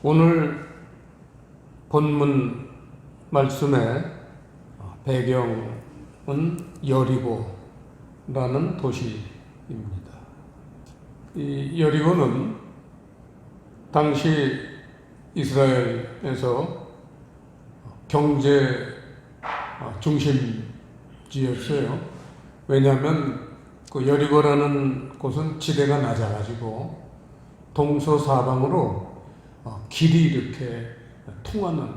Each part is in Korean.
오늘 본문 말씀의 배경은 여리고라는 도시입니다. 이 여리고는 당시 이스라엘에서 경제 중심지였어요. 왜냐하면 그 여리고라는 곳은 지대가 낮아가지고 동서사방으로 길이 이렇게 통하는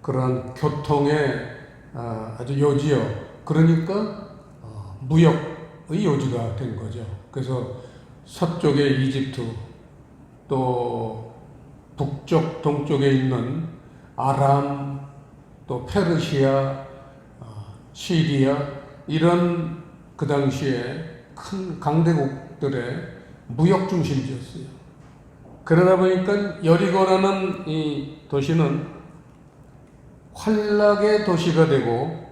그런 교통의 아주 요지요. 그러니까 무역의 요지가 된 거죠. 그래서 서쪽에 이집트, 또 북쪽 동쪽에 있는 아람, 또 페르시아, 시리아 이런 그 당시에 큰 강대국들의 무역 중심지였어요. 그러다 보니까 여리고라는 이 도시는 환락의 도시가 되고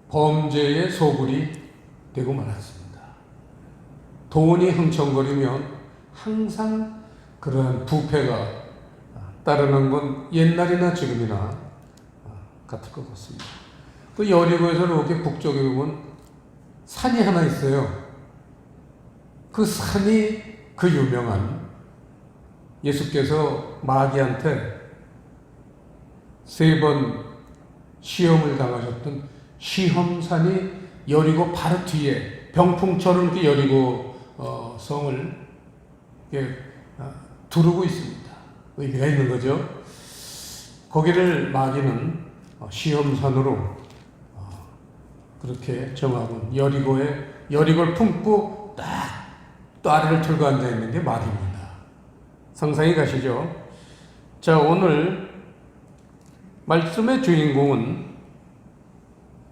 범죄의 소굴이 되고 말았습니다. 돈이 흥청거리면 항상 그러한 부패가 따르는 건 옛날이나 지금이나 같을 것 같습니다. 또 여리고에서 이렇게 북쪽에 보면 산이 하나 있어요. 그 산이 그 유명한 예수께서 마귀한테 3번 시험을 당하셨던 시험산이 여리고 바로 뒤에 병풍처럼 이렇게 여리고 성을 이렇게 두르고 있습니다. 의미가 있는 거죠. 거기를 마귀는 시험산으로 그렇게 정하고 여리고를 품고 딱 또 아래를 들고 앉아 있는 게 마귀입니다. 상상이 가시죠? 자, 오늘 말씀의 주인공은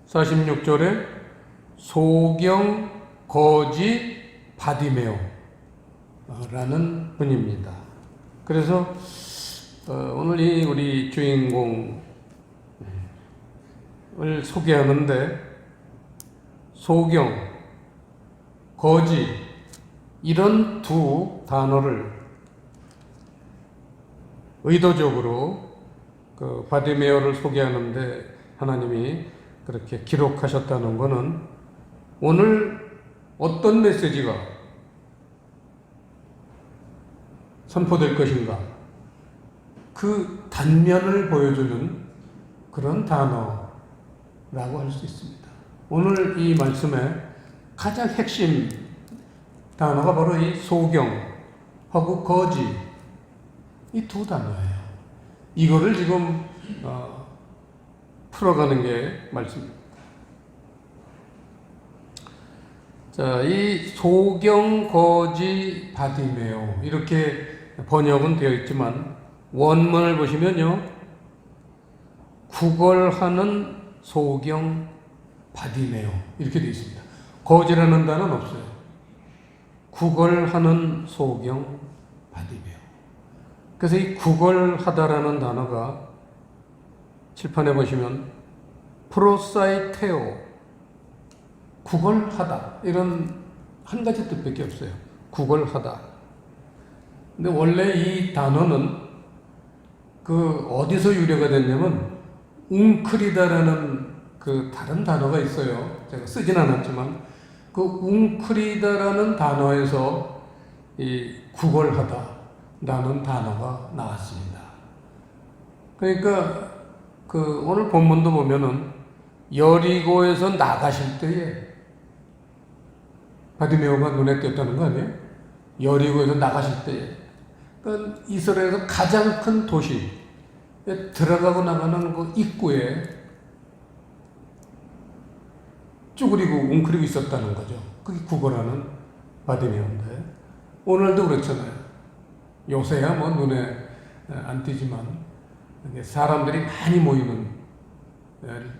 46절에 소경 거지 바디메오라는 분입니다. 그래서 오늘 이 우리 주인공을 소개하는데 소경, 거지 이런 두 단어를 의도적으로 그 바디메오를 소개하는데 하나님이 그렇게 기록하셨다는 것은 오늘 어떤 메시지가 선포될 것인가 그 단면을 보여주는 그런 단어라고 할 수 있습니다. 오늘 이 말씀의 가장 핵심 단어가 바로 이 소경하고 거지 이 두 단어예요. 이거를 지금 풀어가는 게 말씀입니다. 자, 이 소경, 거지, 바디메오 이렇게 번역은 되어 있지만 원문을 보시면요, 구걸하는 소경, 바디메오 이렇게 되어 있습니다. 거지라는 단어는 없어요. 구걸하는 소경, 바디메오. 그래서 이 구걸하다라는 단어가 칠판에 보시면 프로사이테오, 구걸하다 이런 한 가지 뜻밖에 없어요. 구걸하다. 근데 원래 이 단어는 그 어디서 유래가 됐냐면 웅크리다라는 그 다른 단어가 있어요. 제가 쓰진 않았지만 그 웅크리다라는 단어에서 이 구걸하다라는 단어가 나왔습니다. 그러니까 그 오늘 본문도 보면은 여리고에서 나가실 때에 바디메오가 눈에 띄었다는 거 아니에요? 여리고에서 나가실 때에 그러니까 이스라엘에서 가장 큰 도시에 들어가고 나가는 그 입구에 쭈그리고 웅크리고 있었다는 거죠. 그게 구걸하는 바디메오인데 오늘도 그렇잖아요. 요새야 뭐 눈에 안 띄지만 사람들이 많이 모이는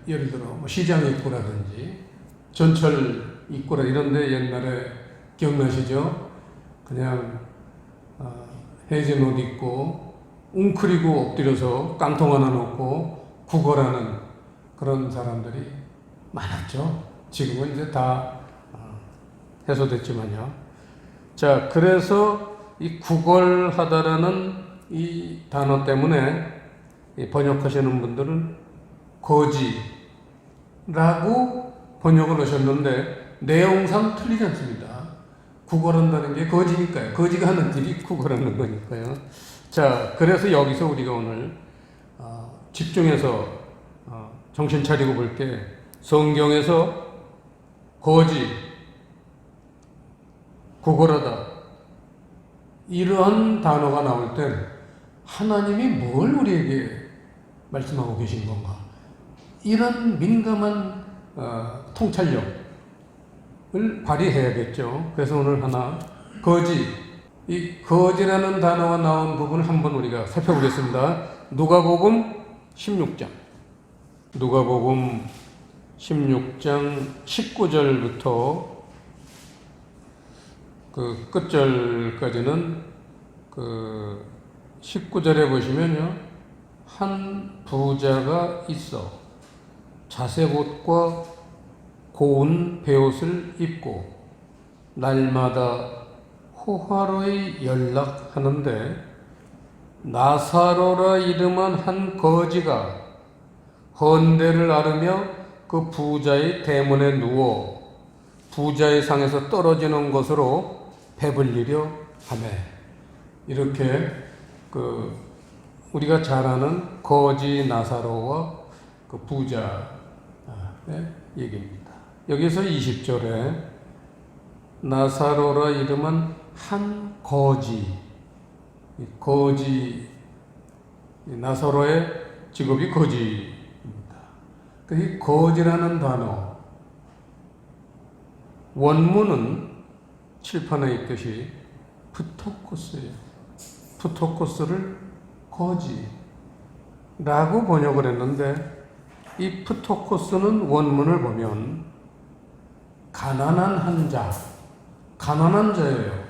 예를 들어 뭐 시장 입구라든지 전철 입구라 이런데 옛날에 기억나시죠? 그냥 해진 옷 입고 웅크리고 엎드려서 깡통 하나 놓고 구걸하는 그런 사람들이 많았죠. 지금은 이제 다 해소됐지만요. 자, 그래서 이 구걸하다라는 이 단어 때문에 번역하시는 분들은 거지라고 번역을 하셨는데 내용상 틀리지 않습니다. 구걸한다는 게 거지니까요. 거지가 하는 일이 구걸하는 거니까요. 자, 그래서 여기서 우리가 오늘 집중해서 정신 차리고 볼 게 성경에서 거지, 구걸하다 이러한 단어가 나올 땐 하나님이 뭘 우리에게 말씀하고 계신 건가? 이런 민감한 통찰력을 발휘해야겠죠. 그래서 오늘 하나 거지, 이 거지라는 단어가 나온 부분을 한번 우리가 살펴보겠습니다. 누가복음 16장 19절부터 그 끝절까지는 그 19절에 보시면요, 한 부자가 있어 자색 옷과 고운 베옷을 입고 날마다 호화로이 연락하는데 나사로라 이름한 한 거지가 헌대를 앓으며 그 부자의 대문에 누워 부자의 상에서 떨어지는 것으로 배불리려 하매. 이렇게 우리가 잘 아는 거지 나사로와 그 부자의 얘기입니다. 여기서 20절에 나사로라 이름은 한 거지, 나사로의 직업이 거지입니다. 이 거지라는 단어 원문은 칠판에 있듯이 프토코스예요. 프토코스를 거지라고 번역을 했는데 이 프토코스는 원문을 보면 가난한 자예요.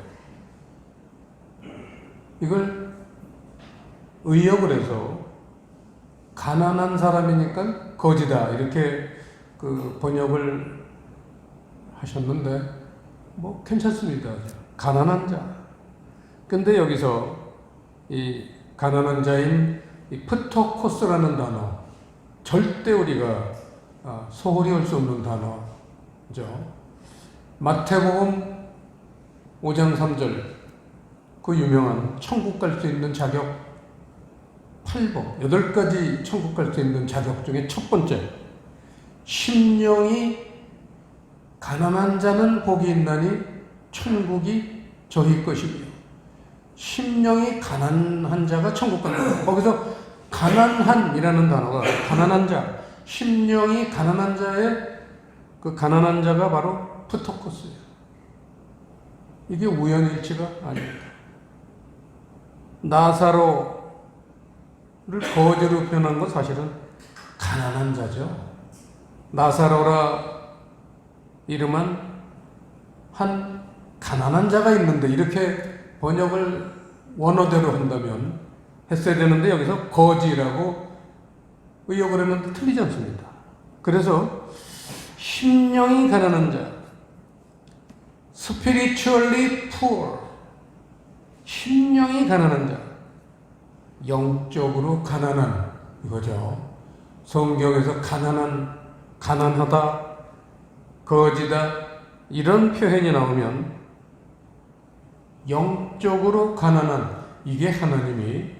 이걸 의역을 해서 가난한 사람이니까 거지다 이렇게 번역을 하셨는데 뭐 괜찮습니다. 가난한 자. 근데 여기서 이 가난한 자인 이 프토코스라는 단어 절대 우리가 소홀히 할 수 없는 단어죠. 마태복음 5장 3절 그 유명한 천국 갈 수 있는 자격 8번 8가지 천국 갈 수 있는 자격 중에 첫 번째, 심령이 가난한 자는 복이 있나니 천국이 저희 것이며. 심령이 가난한 자가 천국 간다. 거기서 가난한이라는 단어가 가난한 자, 심령이 가난한 자의 그 가난한 자가 바로 프토코스예요. 이게 우연일치가 아닙니다. 나사로를 거지로 표현한 건 사실은 가난한 자죠. 나사로라 이름한 한 가난한 자가 있는데 이렇게 번역을 원어대로 한다면 했어야 되는데 여기서 거지라고 의역을 했는데 틀리지 않습니다. 그래서 심령이 가난한 자, spiritually poor, 심령이 가난한 자, 영적으로 가난한 이거죠. 성경에서 가난하다, 거지다 이런 표현이 나오면 영적으로 가난한, 이게 하나님이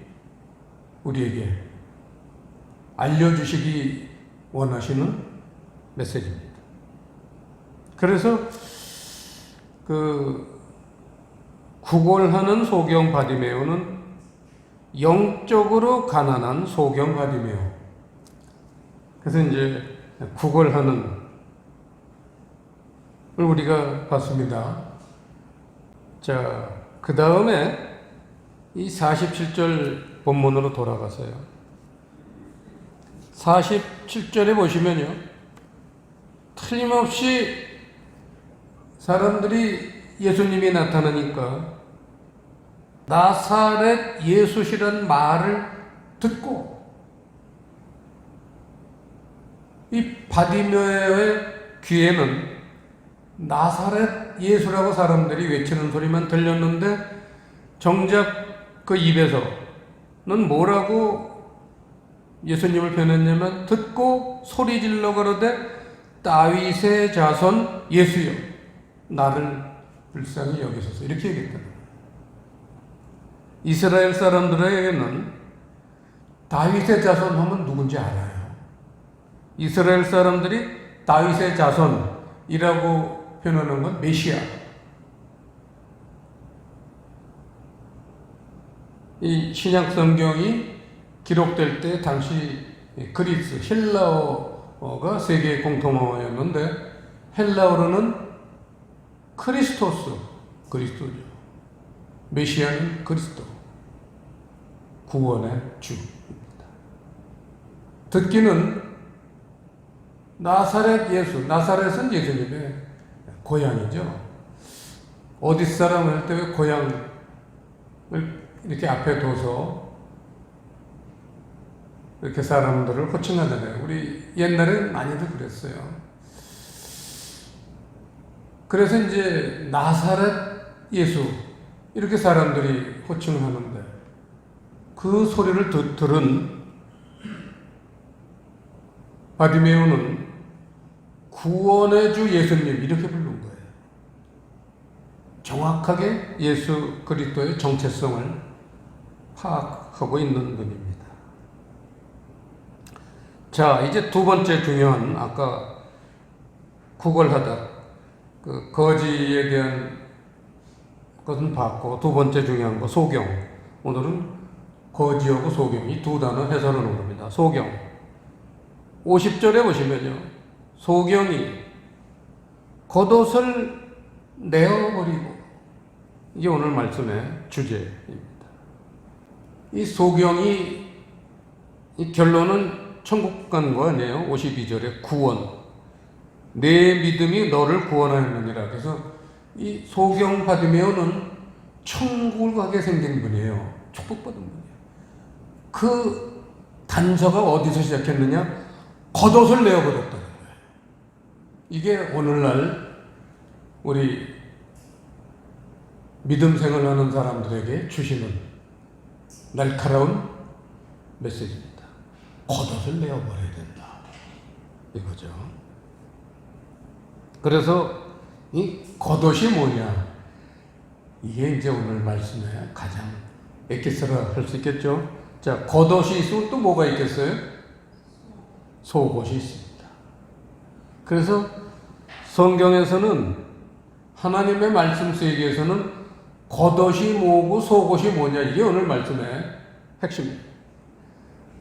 우리에게 알려주시기 원하시는 메시지입니다. 그래서 구걸하는 소경 바디메오는 영적으로 가난한 소경 바디메오. 그래서 이제 구걸하는 걸 우리가 봤습니다. 자, 그 다음에 이 47절 본문으로 돌아가서요. 47절에 보시면요, 틀림없이 사람들이 예수님이 나타나니까 나사렛 예수시란 말을 듣고 이 바디메오의 귀에는 나사렛 예수라고 사람들이 외치는 소리만 들렸는데 정작 그 입에서 뭐라고 예수님을 표현했냐면 듣고 소리질러 가로되 다윗의 자손 예수여 나를 불쌍히 여기소서 이렇게 얘기했다. 이스라엘 사람들에게는 다윗의 자손 하면 누군지 알아요. 이스라엘 사람들이 다윗의 자손이라고 표현하는 건 메시아. 이 신약 성경이 기록될 때 당시 그리스, 헬라어가 세계 공통어였는데 헬라어로는 크리스토스, 그리스도죠. 메시아는 그리스도, 구원의 주입니다. 듣기는 나사렛 예수, 나사렛은 예수님의 고향이죠. 어디 사람 할 때 왜 고향을 이렇게 앞에 둬서 이렇게 사람들을 호칭하잖아요. 우리 옛날엔 많이들 그랬어요. 그래서 이제 나사렛 예수 이렇게 사람들이 호칭을 하는데 그 소리를 들은 바디메오는 구원의 주 예수님 이렇게 부른 거예요. 정확하게 예수 그리스도의 정체성을 파악하고 있는 분입니다. 자, 이제 두 번째 중요한 아까 구걸하다 그 거지에 대한 것은 봤고 두 번째 중요한 거 소경. 오늘은 거지하고 소경 이 두 단어 해설하는 겁니다. 소경 50절에 보시면요. 소경이 겉옷을 내어버리고 이게 오늘 말씀의 주제입니다. 이 소경이 이 결론은 천국 가는 거 아니에요. 52절에 구원 내 믿음이 너를 구원하였느니라. 그래서 이 소경 바디메오는 천국을 가게 생긴 분이에요. 축복받은 분이에요. 그 단서가 어디서 시작했느냐? 겉옷을 내어버렸다는 거예요. 이게 오늘날 우리 믿음 생활하는 사람들에게 주시는 날카로운 메시지입니다. 겉옷을 내어버려야 된다. 이거죠. 그래서 이 겉옷이 뭐냐? 이게 이제 오늘 말씀에 가장 에키스라 할 수 있겠죠. 자, 겉옷이 있으면 또 뭐가 있겠어요? 속옷이 있습니다. 그래서 성경에서는 하나님의 말씀 세계에서는 겉옷이 뭐고 속옷이 뭐냐 이게 오늘 말씀의 핵심입니다.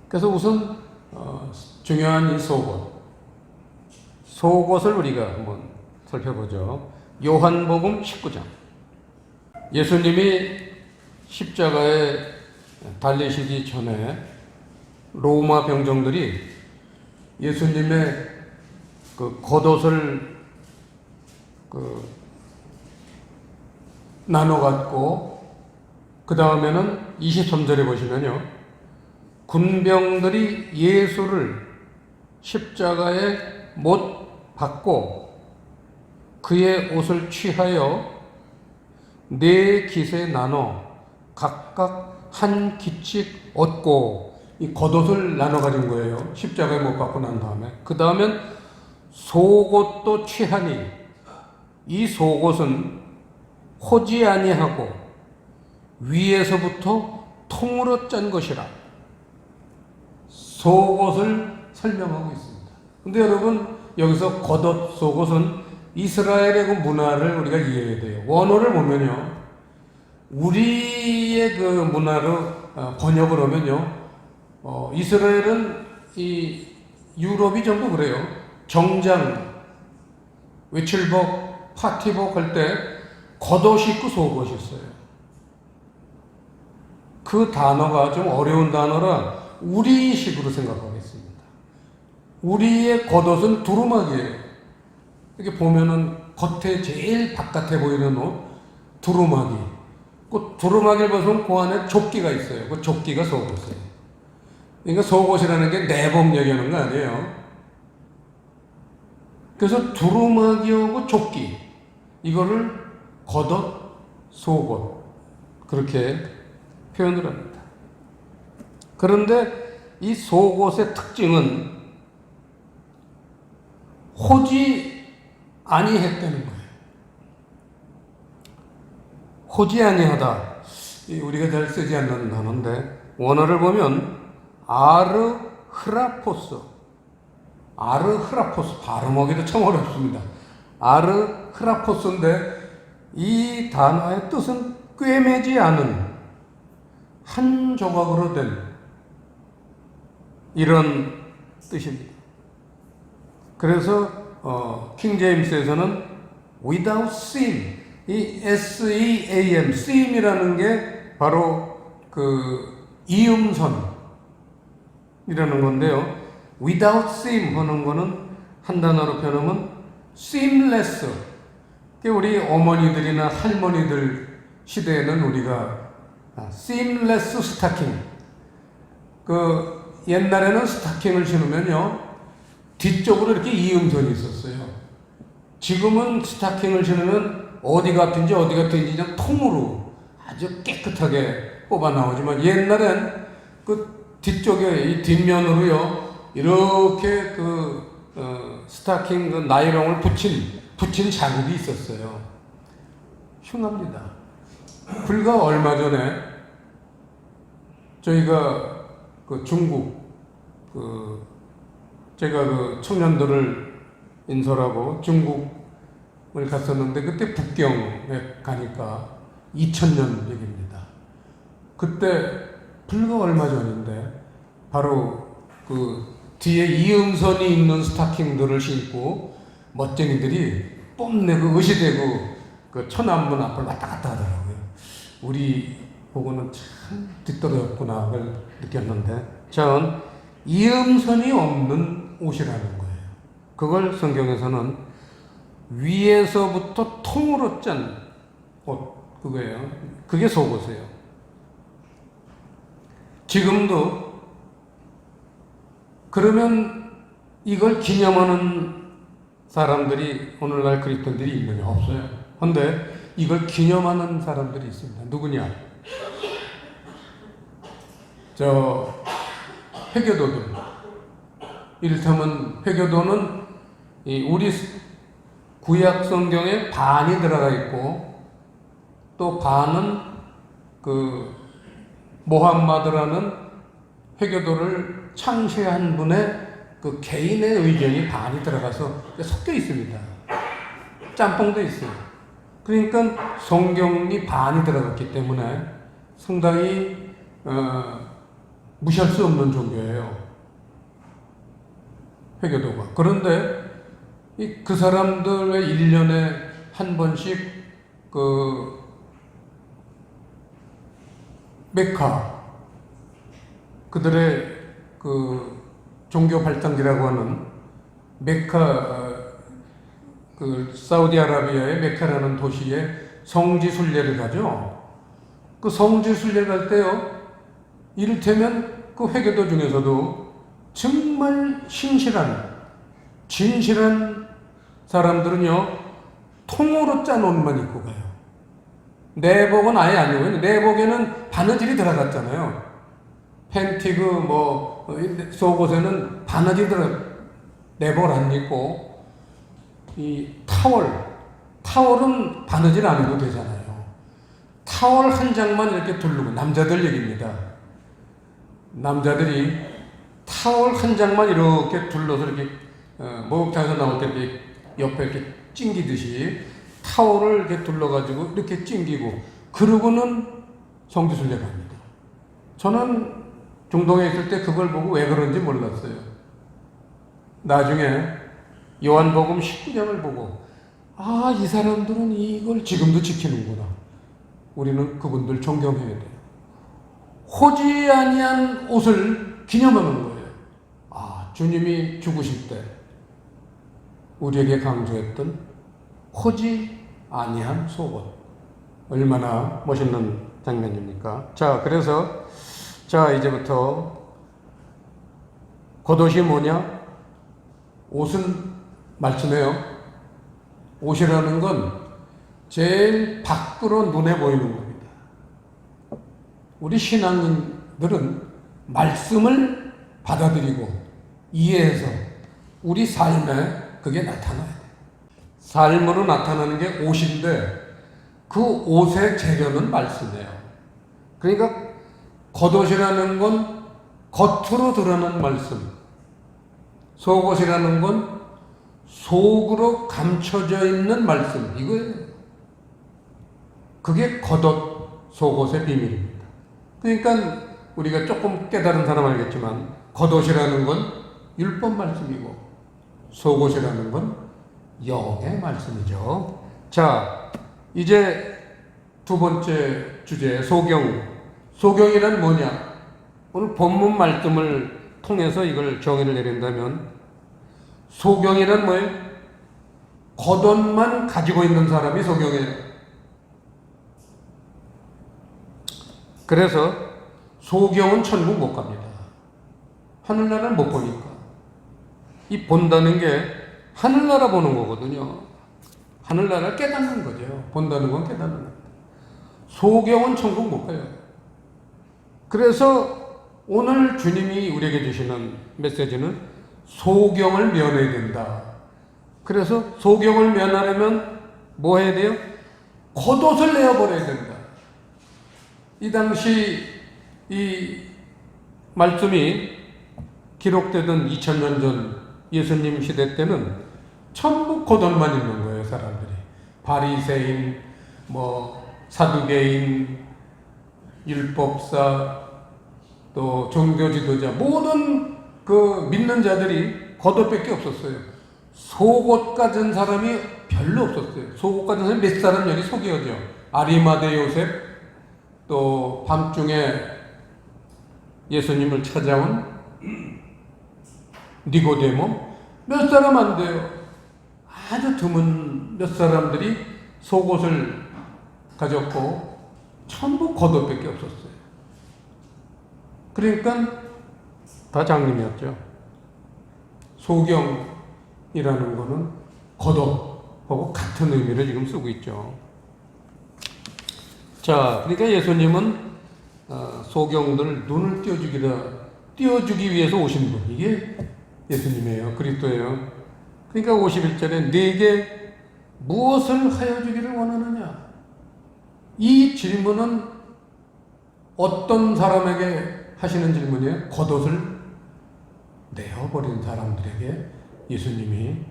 그래서 우선 중요한 이 속옷을 우리가 한번 살펴보죠. 요한복음 19장. 예수님이 십자가에 달리시기 전에 로마 병정들이 예수님의 그 겉옷을 나눠 갖고 그 다음에는 23절에 보시면요. 군병들이 예수를 십자가에 못 박고 그의 옷을 취하여 네 깃에 나눠 각각 한 깃씩 얻고 이 겉옷을 나눠 가진 거예요. 십자가에 못 박고 난 다음에 그 다음엔 속옷도 취하니 이 속옷은 호지 아니하고 위에서부터 통으로 짠 것이라 속옷을 설명하고 있습니다. 근데 여러분 여기서 겉옷, 속옷은 이스라엘의 그 문화를 우리가 이해해야 돼요. 원어를 보면요. 우리의 그 문화로 번역을 하면요. 이스라엘은 이 유럽이 전부 그래요. 정장, 외출복, 파티복 할 때 겉옷이 있고 속옷이 있어요. 그 단어가 좀 어려운 단어라 우리식으로 생각하겠습니다. 우리의 겉옷은 두루마기예요. 이렇게 보면은 겉에 제일 바깥에 보이는 옷 두루마기. 그 두루마기를 벗으면 그 안에 조끼가 있어요. 그 조끼가 속옷이에요. 그러니까 속옷이라는 게 내복 얘기하는 거 아니에요. 그래서 두루마기하고 조끼 이거를 겉옷, 속옷 그렇게 표현을 합니다. 그런데 이 속옷의 특징은 호지 아니했다는 거예요. 호지 아니하다. 우리가 잘 쓰지 않는 단어인데 원어를 보면 아르흐라포스 발음하기도 참 어렵습니다. 아르흐라포스인데 이 단어의 뜻은 꿰매지 않은 한 조각으로 된 이런 뜻입니다. 그래서 킹제임스에서는 without seam, 이 seam, seam이라는 게 바로 그 이음선이라는 건데요. without seam 하는 거는 한 단어로 표현하면 seamless. 우리 어머니들이나 할머니들 시대에는 우리가 seamless 스타킹. 그 옛날에는 스타킹을 신으면요 뒤쪽으로 이렇게 이음선이 있었어요. 지금은 스타킹을 신으면 어디가 핀지 그냥 통으로 아주 깨끗하게 뽑아 나오지만 옛날엔 그 뒤쪽에 이 뒷면으로요 이렇게 스타킹 그 나이롱을 붙인 자국이 있었어요. 흉합니다. 불과 얼마 전에 저희가 그 중국 제가 그 청년들을 인솔하고 중국을 갔었는데 그때 북경에 가니까 2000년 얘기입니다. 그때 불과 얼마 전인데 바로 그 뒤에 이음선이 있는 스타킹들을 신고 멋쟁이들이 뽐내고 의시대고 그 천안문 앞을 왔다 갔다 하더라고요. 우리 보고는 참 뒷떨어졌구나 그걸 느꼈는데 전 이음선이 없는 옷이라는 거예요. 그걸 성경에서는 위에서부터 통으로 짠 옷 그거예요. 그게 속옷이에요. 지금도 그러면 이걸 기념하는 사람들이 오늘날 그리스도인들이 있느냐? 없어요. 그런데 이걸 기념하는 사람들이 있습니다. 누구냐? 회교도들. 이를테면 회교도는 우리 구약 성경에 반이 들어가 있고 또 반은 그 모함마드라는 회교도를 창시한 분의 그 개인의 의견이 반이 들어가서 섞여 있습니다. 짬뽕도 있어요. 그러니까 성경이 반이 들어갔기 때문에 상당히 무시할 수 없는 종교예요. 회교도가. 그런데 그 사람들의 1년에 한 번씩 그 메카 그들의 그 종교 발당지라고 하는 메카 그 사우디아라비아의 메카라는 도시에 성지 순례를 가죠. 그 성지 순례 갈 때요. 이를테면 그 회교도 중에서도 정말 신실한 진실한 사람들은요 통으로 짠 옷만 입고 가요. 내복은 아예 안 입어요. 내복에는 바느질이 들어갔잖아요. 팬티그 속옷에는 바느질 내복을 안 입고 이 타월은 바느질 안 해도 되잖아요. 타월 한 장만 이렇게 두르고 남자들 얘기입니다. 남자들이 타월 한 장만 이렇게 둘러서 이렇게 목욕탕에서 나올 때 이렇게 옆에 이렇게 찡기듯이 타월을 이렇게 둘러가지고 이렇게 찡기고 그러고는 성지순례 갑니다. 저는 중동에 있을 때 그걸 보고 왜 그런지 몰랐어요. 나중에 요한복음 19장을 보고 이 사람들은 이걸 지금도 지키는구나. 우리는 그분들 존경해야 돼요. 호지 아니한 옷을 기념하는 거예요. 주님이 죽으실 때 우리에게 강조했던 호지 아니한 속옷. 얼마나 멋있는 장면입니까? 그래서 이제부터 겉옷이 뭐냐? 옷은 말씀해요. 옷이라는 건 제일 밖으로 눈에 보이는 겁니다. 우리 신앙인들은 말씀을 받아들이고 이해해서 우리 삶에 그게 나타나야 돼요. 삶으로 나타나는 게 옷인데 그 옷의 재료는 말씀이에요. 그러니까 겉옷이라는 건 겉으로 드러난 말씀, 속옷이라는 건 속으로 감춰져 있는 말씀, 이거예요. 그게 겉옷, 속옷의 비밀입니다. 그러니까 우리가 조금 깨달은 사람 알겠지만 겉옷이라는 건 율법 말씀이고 속옷이라는 건 영의 말씀이죠. 자, 이제 두 번째 주제, 소경. 소경이란 뭐냐? 오늘 본문 말씀을 통해서 이걸 정의를 내린다면 소경이란 뭐예요? 겉옷만 가지고 있는 사람이 소경이에요. 그래서 소경은 천국 못 갑니다. 하늘나라를 못 보니까. 이 본다는 게 하늘나라 보는 거거든요. 하늘나라를 깨닫는 거죠. 본다는 건 깨닫는 겁니다. 소경은 천국 못 가요. 그래서 오늘 주님이 우리에게 주시는 메시지는 소경을 면해야 된다. 그래서 소경을 면하려면 뭐 해야 돼요? 겉옷을 내어버려야 된다. 이 당시 이 말씀이 기록되던 2000년 전 예수님 시대 때는 전부 겉옷만 입는 거예요, 사람들이. 바리새인, 사두개인, 율법사, 또 종교 지도자, 모든 그 믿는 자들이 겉옷밖에 없었어요. 속옷 가진 사람이 별로 없었어요. 속옷 가진 사람이 몇 사람 여기 소개하죠. 아리마대 요셉, 또 밤중에 예수님을 찾아온 니고데모, 몇 사람 안 돼요. 아주 드문 몇 사람들이 속옷을 가졌고 전부 겉옷밖에 없었어요. 그러니까 다 장님이었죠. 소경이라는 거는 겉옷하고 같은 의미를 지금 쓰고 있죠. 자, 그러니까 예수님은 소경들 눈을 띄워주기 위해서 오신 분, 이게 예수님이에요. 그리스도예요. 그러니까 51절에 네게 무엇을 하여 주기를 원하느냐? 이 질문은 어떤 사람에게 하시는 질문이에요? 겉옷을 내어버린 사람들에게 예수님이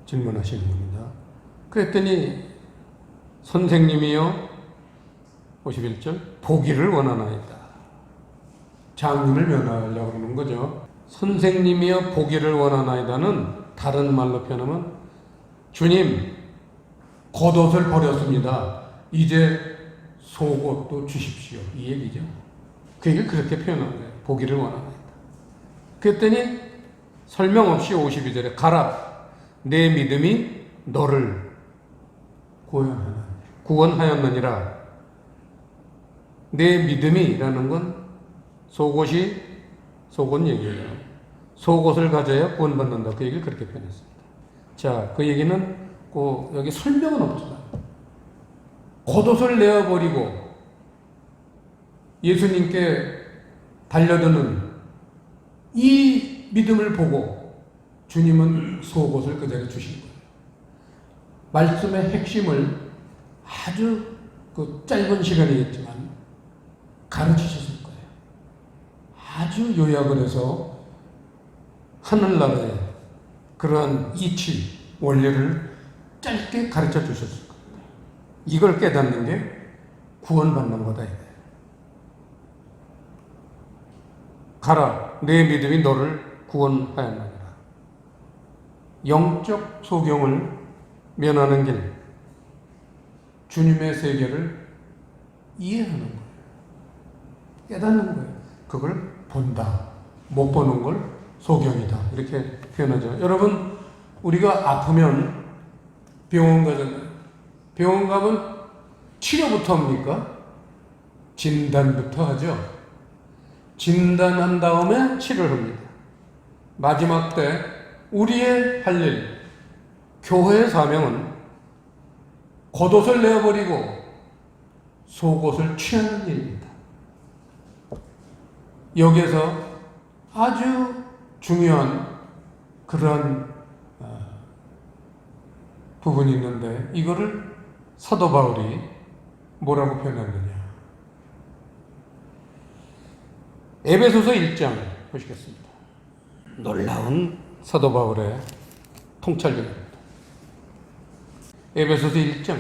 질문하시는 겁니다. 그랬더니 선생님이요, 51절, 보기를 원하나이다. 장님을 면하려고 그러는 거죠. 선생님이여 보기를 원하나이다는 다른 말로 표현하면 주님, 겉옷을 버렸습니다. 이제 속옷도 주십시오. 이 얘기죠. 그 얘기를 그렇게 표현한 거예요. 보기를 원하나이다. 그랬더니 설명 없이 52절에 가라. 내 믿음이 너를 구원하였느니라. 내 믿음이라는 건 속옷 얘기예요. 속옷을 가져야 구원받는다. 그 얘기를 그렇게 표현했습니다. 자, 그 얘기는 여기 설명은 없지만 겉옷을 내어버리고 예수님께 달려드는 이 믿음을 보고 주님은 속옷을 그 자리에 주신 거예요. 말씀의 핵심을 아주 짧은 시간이겠지만 가르치셨을 거예요. 아주 요약을 해서 하늘나라의 그러한 이치, 원리를 짧게 가르쳐 주셨을 거예요. 이걸 깨닫는 게 구원받는 거다. 가라, 내 믿음이 너를 구원하였느니라. 영적 소경을 면하는 길, 주님의 세계를 이해하는 거예요. 깨닫는 거예요. 그걸 본다. 못 보는 걸 소경이다. 이렇게 표현하죠. 여러분, 우리가 아프면 병원 가잖아요. 병원 가면 치료부터 합니까? 진단부터 하죠. 진단한 다음에 치료를 합니다. 마지막 때 우리의 할 일, 교회의 사명은 겉옷을 내어버리고 속옷을 취하는 일입니다. 여기에서 아주 중요한 그런 부분이 있는데 이거를 사도 바울이 뭐라고 표현했느냐. 에베소서 1장 보시겠습니다. 놀라운 사도 바울의 통찰력입니다. 에베소서 1장.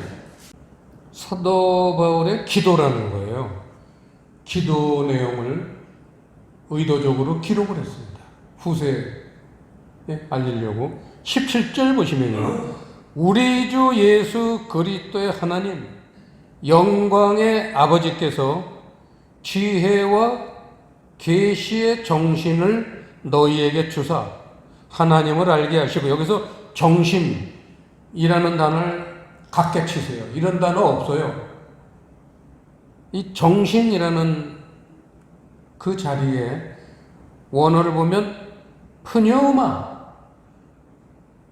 사도 바울의 기도라는 거예요. 기도 내용을 의도적으로 기록을 했습니다. 후세에 알리려고. 17절 보시면요. 우리 주 예수 그리스도의 하나님 영광의 아버지께서 지혜와 계시의 정신을 너희에게 주사 하나님을 알게 하시고, 여기서 정신이라는 단어를 갖게 치세요. 이런 단어 없어요. 이 정신이라는 그 자리에 원어를 보면 프뉴마,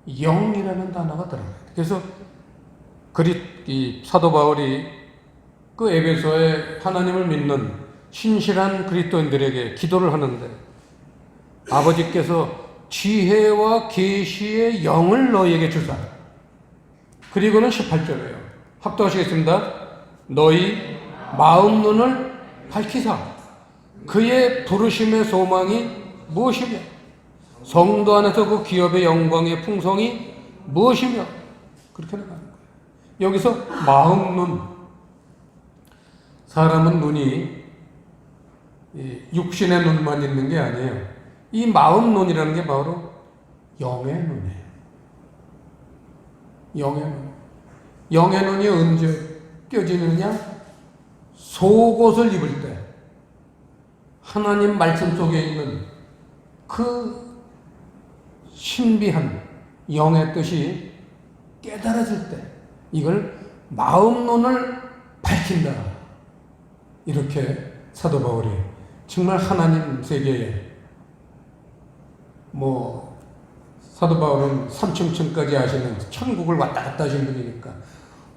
영이라는 단어가 들어가요. 그래서 이 사도 바울이 그 에베소에 하나님을 믿는 신실한 그리스도인들에게 기도를 하는데, 아버지께서 지혜와 계시의 영을 너희에게 주사. 그리고는 18절이에요. 합독하시겠습니다. 너희 마음 눈을 밝히사 그의 부르심의 소망이 무엇이며 성도 안에서 그 기업의 영광의 풍성이 무엇이며, 그렇게 나가는 거예요. 여기서 마음 눈, 사람은 눈이 육신의 눈만 있는 게 아니에요. 이 마음 눈이라는 게 바로 영의 눈이에요. 영의 눈. 영의 눈이 언제 껴지느냐? 속옷을 입을 때 하나님 말씀 속에 있는 그 신비한 영의 뜻이 깨달아질 때 이걸 마음 눈을 밝힌다. 이렇게 사도 바울이 정말 하나님 세계에 사도 바울은 삼층층까지 아시는 천국을 왔다 갔다 하신 분이니까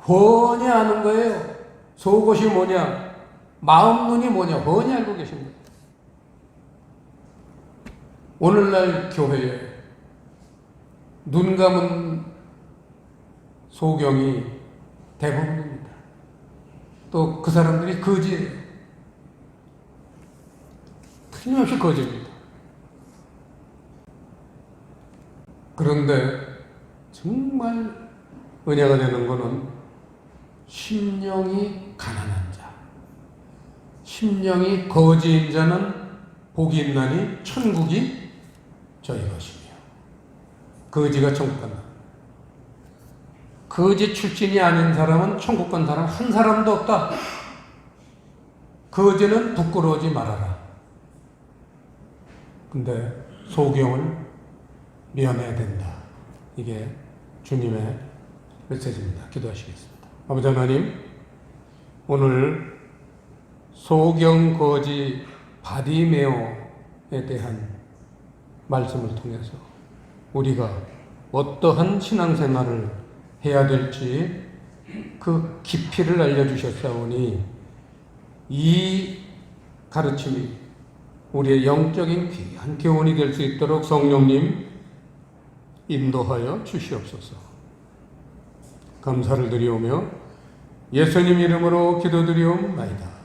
훤히 아는 거예요. 속옷이 뭐냐, 마음 눈이 뭐냐 훤히 알고 계십니다. 오늘날 교회에 눈 감은 소경이 대부분입니다. 또 그 사람들이 거지예요. 틀림없이 거지입니다. 그런데 정말 은혜가 되는 것은 심령이 가난한 자, 심령이 거지인 자는 복이 있나니 천국이 저희 것이며, 거지가 천국 간다. 거지 출신이 아닌 사람은 천국 간 사람 한 사람도 없다. 거지는 부끄러워하지 말아라. 근데 소경을 면해야 된다. 이게 주님의 메시지입니다. 기도하시겠습니다. 아버지 하나님, 오늘 소경 거지 바디메오에 대한 말씀을 통해서 우리가 어떠한 신앙생활을 해야 될지 그 깊이를 알려주셨사오니 이 가르침이 우리의 영적인 귀한 교훈이 될 수 있도록 성령님 인도하여 주시옵소서. 감사를 드리오며 예수님 이름으로 기도드리옵나이다.